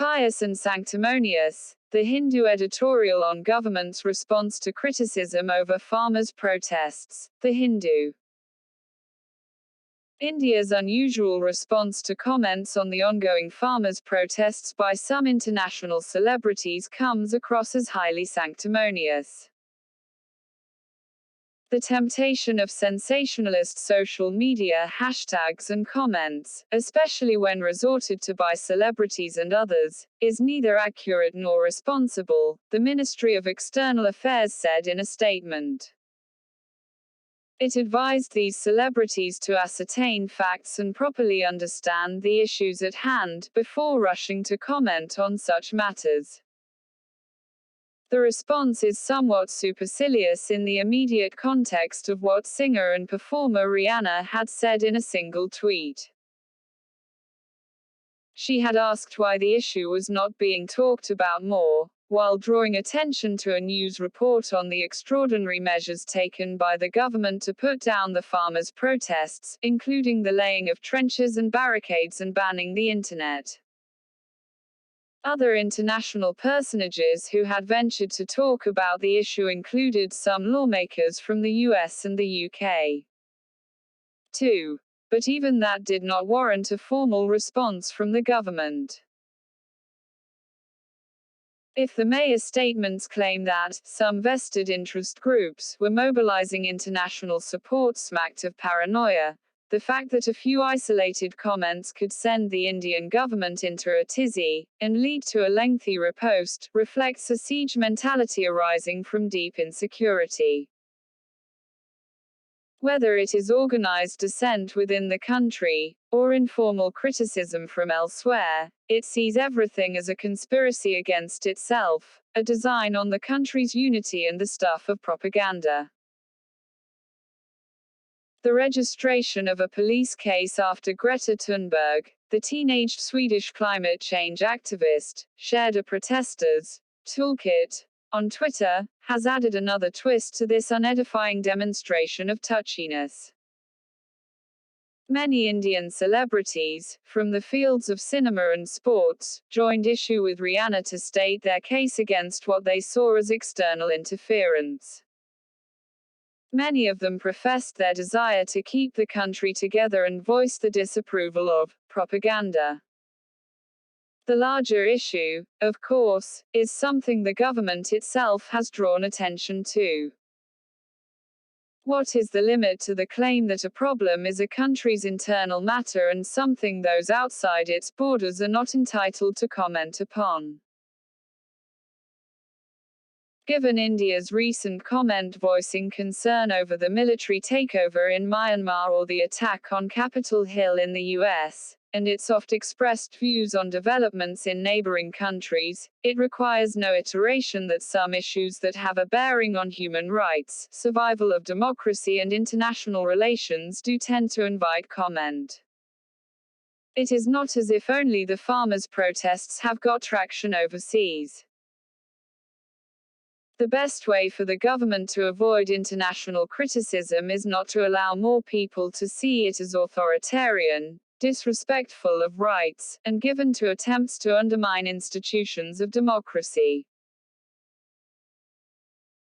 Pious and Sanctimonious, the Hindu Editorial on government's response to criticism over farmers' protests, the Hindu. India's unusual response to comments on the ongoing farmers' protests by some international celebrities comes across as highly sanctimonious. The temptation of sensationalist social media hashtags and comments, especially when resorted to by celebrities and others, is neither accurate nor responsible, the Ministry of External Affairs said in a statement. It advised these celebrities to ascertain facts and properly understand the issues at hand, before rushing to comment on such matters. The response is somewhat supercilious in the immediate context of what singer and performer Rihanna had said in a single tweet. She had asked why the issue was not being talked about more, while drawing attention to a news report on the extraordinary measures taken by the government to put down the farmers' protests, including the laying of trenches and barricades and banning the internet. Other international personages who had ventured to talk about the issue included some lawmakers from the US and the UK. 2. But even that did not warrant a formal response from the government. If the mayor's statements claim that some vested interest groups were mobilizing international support smacked of paranoia, the fact that a few isolated comments could send the Indian government into a tizzy, and lead to a lengthy riposte, reflects a siege mentality arising from deep insecurity. Whether it is organized dissent within the country, or informal criticism from elsewhere, it sees everything as a conspiracy against itself, a design on the country's unity and the stuff of propaganda. The registration of a police case after Greta Thunberg, the teenaged Swedish climate change activist, shared a protesters' toolkit on Twitter, has added another twist to this unedifying demonstration of touchiness. Many Indian celebrities, from the fields of cinema and sports, joined issue with Rihanna to state their case against what they saw as external interference. Many of them professed their desire to keep the country together and voiced the disapproval of propaganda. The larger issue, of course, is something the government itself has drawn attention to. What is the limit to the claim that a problem is a country's internal matter and something those outside its borders are not entitled to comment upon? Given India's recent comment voicing concern over the military takeover in Myanmar or the attack on Capitol Hill in the US, and its oft-expressed views on developments in neighboring countries, it requires no iteration that some issues that have a bearing on human rights, survival of democracy and international relations do tend to invite comment. It is not as if only the farmers' protests have got traction overseas. The best way for the government to avoid international criticism is not to allow more people to see it as authoritarian, disrespectful of rights, and given to attempts to undermine institutions of democracy.